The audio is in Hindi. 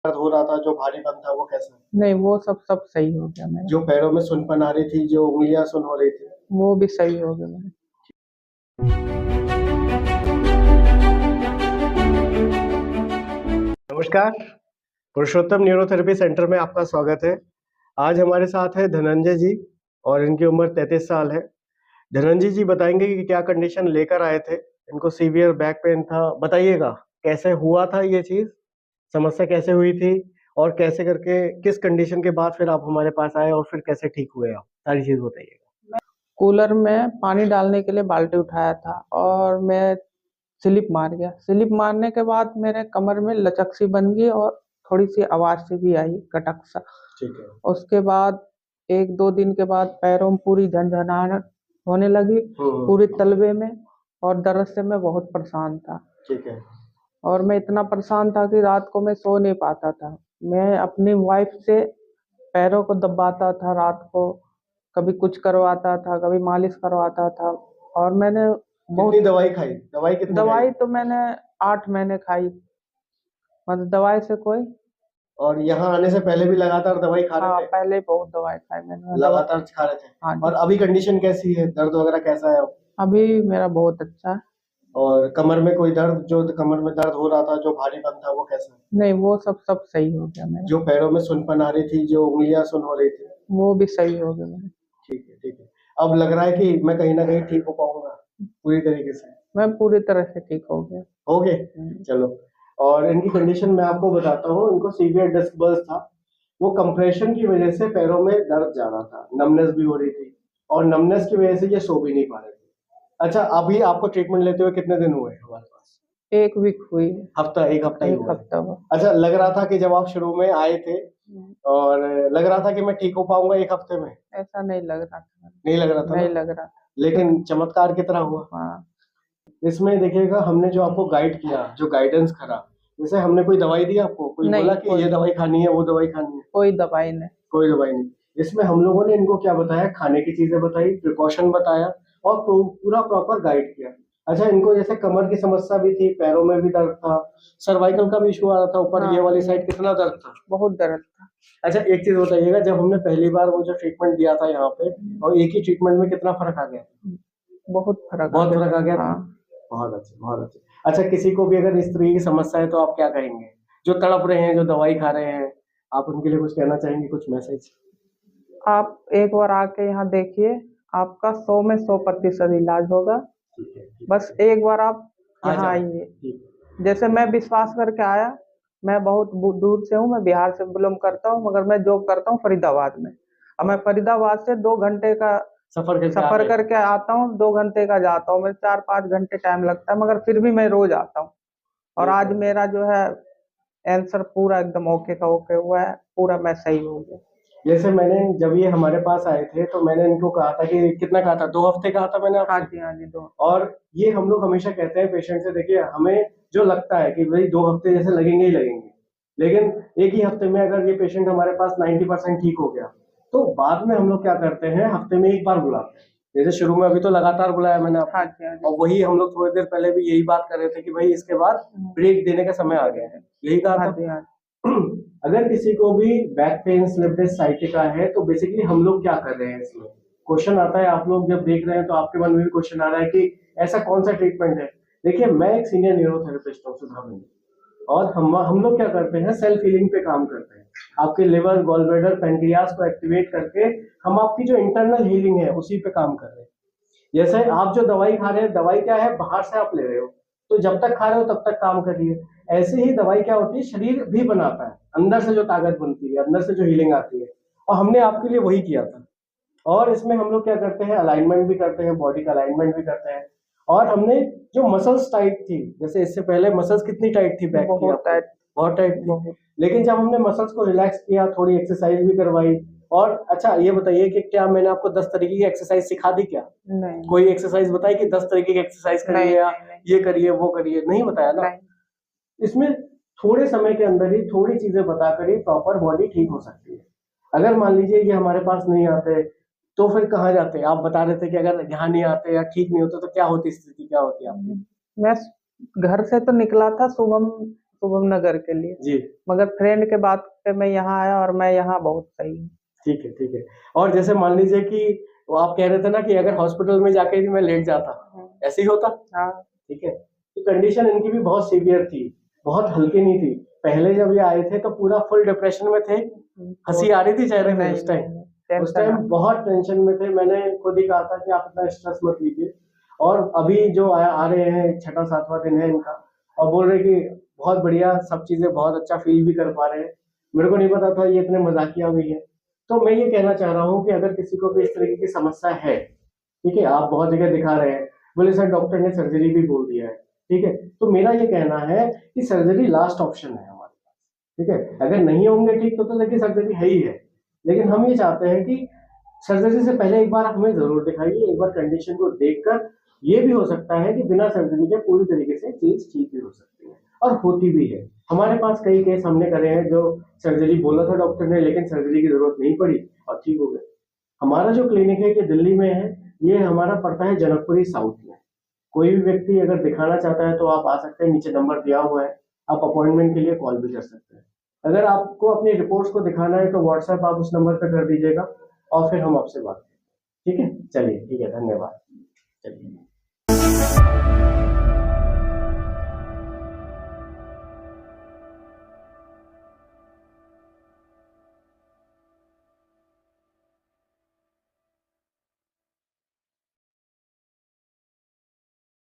दर्द हो रहा था, जो भारीपन था वो कैसा? नहीं, वो सब सही हो गया मेरा। जो पैरों में सुनपन आ रही थी, जो उंगलियां सुन हो रही थी? वो भी सही हो गया मेरा। नमस्कार, पुरुषोत्तम न्यूरोथेरेपी सेंटर में आपका स्वागत है। आज हमारे साथ है धनंजय जी और इनकी उम्र 33 साल है। धनंजय जी बताएंगे कि क्या कंडीशन लेकर आए थे। इनको सीवियर बैक पेन था, बताइएगा कैसे हुआ था ये चीज, समस्या कैसे हुई थी और कैसे करके किस कंडीशन के बाद फिर आप हमारे पास आए और फिर कैसे ठीक हुए आप, सारी चीज बताइएगा। कूलर में पानी डालने के लिए बाल्टी उठाया था और मैं स्लिप मार गया। स्लिप मारने के बाद मेरे कमर में लचक सी बन गई और थोड़ी सी आवाज सी भी आई, कटक सा। ठीक है। उसके बाद 1-2 दिन के बाद पैरों में पूरी झंझनाहट होने लगी, पूरी तलवे में, और दर्द से मैं बहुत परेशान था। ठीक है। और मैं इतना परेशान था कि रात को मैं सो नहीं पाता था। मैं अपनी वाइफ से पैरों को दबाता था रात को, कभी कुछ करवाता था, कभी मालिश करवाता था। और मैंने बहुत कितनी दवाई खाई? दवाई कितनी दवाई खाई? तो मैंने 8 महीने खाई, मतलब दवाई से कोई। और यहाँ आने से पहले भी लगातार दवाई खा रहे हाँ, थे? पहले बहुत दवाई खाई मैंने। लगातार खा रहे थे? हाँ और जी। अभी कंडीशन कैसी है, दर्द वगैरह कैसा है? अभी मेरा बहुत अच्छा है। और कमर में कोई दर्द, जो कमर में दर्द हो रहा था, जो भारीपन था वो कैसा? नहीं, वो सब सही हो गया मेरा। जो पैरों में सुनपन आ रही थी, जो उंगलियां सुन हो रही थी? वो भी सही हो गया मेरा। ठीक है, ठीक है। अब लग रहा है कि मैं कहीं ना कहीं ठीक हो पाऊंगा पूरी तरीके से? मैं पूरी तरह से ठीक हो गया। हो गए? चलो। और इनकी कंडीशन मैं आपको बताता हूँ। इनको सीवियर डिस्क बर्स्ट था। वो कंप्रेशन की वजह से पैरों में दर्द जा रहा था, नमनेस भी हो रही थी, और नमनेस की वजह से ये सो भी नहीं पा रहे थे। अच्छा, अभी आपको ट्रीटमेंट लेते हुए कितने दिन हुए हमारे पास? 1 वीक हुई है। हफ्ता, एक हफ्ता ही एक हुआ है। हफ्ता हुआ। अच्छा, लग रहा था कि जब आप शुरू में आए थे और लग रहा था कि मैं ठीक हो पाऊंगा एक हफ्ते में? ऐसा नहीं लग रहा था। नहीं लग रहा था नहीं ना? लग रहा था। लेकिन चमत्कार की तरह हुआ। हाँ। इसमें देखिएगा, हमने जो आपको गाइड किया, जो गाइडेंस करा, जैसे हमने कोई दवाई दी आपको, कोई नहीं, बोला कि ये दवाई खानी है, वो दवाई खानी है? कोई दवाई नहीं। कोई दवाई नहीं। इसमें हम लोगों ने इनको क्या बताया, खाने की चीजें बताई, प्रिकॉशन बताया, और पूरा प्रॉपर गाइड किया। अच्छा, इनको जैसे कमर की समस्या भी थी, पैरों में भी दर्द था, सर्वाइकल का भी इशू आ रहा था ऊपर, हाँ, ये वाली साइड कितना दर्द था? बहुत दर्द था। अच्छा, एक चीज बताइएगा, जब हमने पहली बार वो जो ट्रीटमेंट दिया था यहाँ पे, और एक ही ट्रीटमेंट में कितना फर्क आ गया? बहुत फर्क बहुत फर्क आ गया था। हाँ। बहुत अच्छे, बहुत अच्छे। अच्छा, किसी को भी अगर इस तरह की समस्या है तो आप क्या कहेंगे, जो तड़प रहे हैं, जो दवाई खा रहे हैं, आप उनके लिए कुछ कहना चाहेंगे, कुछ मैसेज? आप एक बार आके यहाँ देखिए, आपका 100 में 100% इलाज होगा। ठीक है, ठीक बस एक बार आप है। आ यहाँ जाओ। आइए। ठीक है। जैसे मैं विश्वास करके आया। मैं बहुत दूर से हूँ, मैं बिहार से बिलोंग करता हूँ, मगर मैं जॉब करता हूँ फरीदाबाद में। अब मैं फरीदाबाद से 2 घंटे का सफर करके आता हूँ, 2 घंटे का जाता हूँ, मैं 4-5 घंटे टाइम लगता है, मगर फिर भी मैं रोज आता हूँ। और आज मेरा जो है आंसर पूरा एकदम ओके का ओके हुआ है, पूरा मैं सही हो गया। जैसे मैंने, जब ये हमारे पास आए थे तो मैंने इनको कहा था कि कितना कहा था, 2 हफ्ते कहा था मैंने हाँ आपसे? जी, हाँ जी, 2। और ये हम लोग हमेशा कहते हैं पेशेंट से, देखिए हमें जो लगता है कि भाई 2 हफ्ते जैसे लगेंगे ही लगेंगे, लेकिन एक ही हफ्ते में अगर ये पेशेंट हमारे पास 90% ठीक हो गया, तो बाद में हम लोग क्या करते हैं, हफ्ते में एक बार बुलाते हैं। जैसे शुरू में अभी तो लगातार बुलाया मैंने आपको। हाँ जी, हाँ जी। और वही हम लोग थोड़ी देर पहले भी यही बात कर रहे थे कि भाई इसके बाद ब्रेक देने का समय आ गया है, यही कहा हाँ था। जी, हाँ। अगर किसी को भी back pain, slip disc, sciatica है, तो बेसिकली हम लोग क्या कर रहे हैं, इसमें क्वेश्चन आता है, आप लोग जब देख रहे हैं तो आपके मन में भी क्वेश्चन आ रहा है कि ऐसा कौन सा ट्रीटमेंट है। देखिए, मैं एक सीनियर न्यूरोथेरेपिस्ट हूँ सुधामन, और हम लोग क्या करते हैं, सेल्फ हीलिंग पे काम करते हैं। आपके लिवर, गॉलब्लैडर, पैनक्रियास को एक्टिवेट करके हम आपकी जो इंटरनल हीलिंग है उसी पे काम कर रहे हैं। जैसे आप जो दवाई खा रहे हैं, दवाई क्या है, बाहर से आप ले रहे हो, तो जब तक खा रहे हो तब तक काम कर रही है। ऐसे ही दवाई क्या होती है, शरीर भी बनाता है, अंदर से जो ताकत बनती है, अंदर से जो हीलिंग आती है, और हमने आपके लिए वही किया था। और इसमें हम लोग क्या करते हैं, अलाइनमेंट भी करते हैं, बॉडी का अलाइनमेंट भी करते हैं। और हमने जो मसल्स टाइट थी, जैसे इससे पहले मसल्स कितनी टाइट थी बैक की, बहुत टाइट। बहुत टाइट थी, लेकिन जब हमने मसल्स को रिलैक्स किया, थोड़ी एक्सरसाइज भी करवाई। और अच्छा, ये बताइए कि क्या मैंने आपको 10 तरीके की एक्सरसाइज सिखा दी क्या? नहीं, कोई एक्सरसाइज बताई कि 10 तरीके की एक्सरसाइज करिए, या ये करिए, वो करिए? नहीं बताया ना। इसमें थोड़े समय के अंदर ही थोड़ी चीजें बताकर ही प्रॉपर बॉडी ठीक हो सकती है। अगर मान लीजिए ये हमारे पास नहीं आते, तो फिर कहाँ जाते? आप बता रहे थे कि अगर यहाँ नहीं आते या ठीक नहीं होते तो क्या होती, स्थिति क्या होती आपकी? मैं घर से तो निकला था सुबह शुभम नगर के लिए, जी मगर फ्रेंड के बात पे मैं यहाँ आया और मैं यहाँ बहुत सही हूँ। ठीक है ठीक है। और जैसे मान लीजिए कि वो आप कह रहे थे ना कि अगर हॉस्पिटल में जाके भी मैं लेट जाता, ऐसे ही होता? हाँ ठीक है। तो कंडीशन इनकी भी बहुत सीवियर थी, बहुत हल्की नहीं थी। पहले जब ये आए थे तो पूरा फुल डिप्रेशन में थे, हंसी आ रही थी चेहरे पे उस टाइम। उस टाइम बहुत टेंशन में थे। मैंने खुद ही कहा था कि आप इतना स्ट्रेस मत लीजिए। और अभी जो आ रहे हैं, छठा सातवां दिन है इनका, और बोल रहे कि बहुत बढ़िया, सब चीजें बहुत अच्छा फील भी कर पा रहे हैं। मेरे को नहीं पता था ये इतने मजाकिया भी है। तो मैं ये कहना चाह रहा हूँ कि अगर किसी को भी इस तरीके की समस्या है, ठीक है, आप बहुत जगह दिखा रहे हैं, बोले सर डॉक्टर ने सर्जरी भी बोल दिया है, ठीक है, तो मेरा ये कहना है कि सर्जरी लास्ट ऑप्शन है हमारे पास, ठीक है। अगर नहीं होंगे ठीक तो देखिए सर्जरी है ही है, लेकिन हम ये चाहते हैं कि सर्जरी से पहले एक बार हमें जरूर दिखाइए, एक बार कंडीशन को देखकर। ये भी हो सकता है कि बिना सर्जरी के पूरी तरीके से चीज ठीक भी हो सकती है, और होती भी है। हमारे पास कई केस हमने करे हैं जो सर्जरी बोला था डॉक्टर ने, लेकिन सर्जरी की जरूरत नहीं पड़ी और ठीक हो गए। हमारा जो क्लिनिक है ये दिल्ली में है, ये हमारा पड़ता है जनकपुरी साउथ में। कोई भी व्यक्ति अगर दिखाना चाहता है तो आप आ सकते हैं, नीचे नंबर दिया हुआ है, आप अपॉइंटमेंट के लिए कॉल भी कर सकते हैं। अगर आपको अपनी रिपोर्ट्स को दिखाना है तो व्हाट्सएप आप उस नंबर पर कर दीजिएगा और फिर हम आपसे बात करेंगे, ठीक है। चलिए ठीक है, धन्यवाद। चलिए।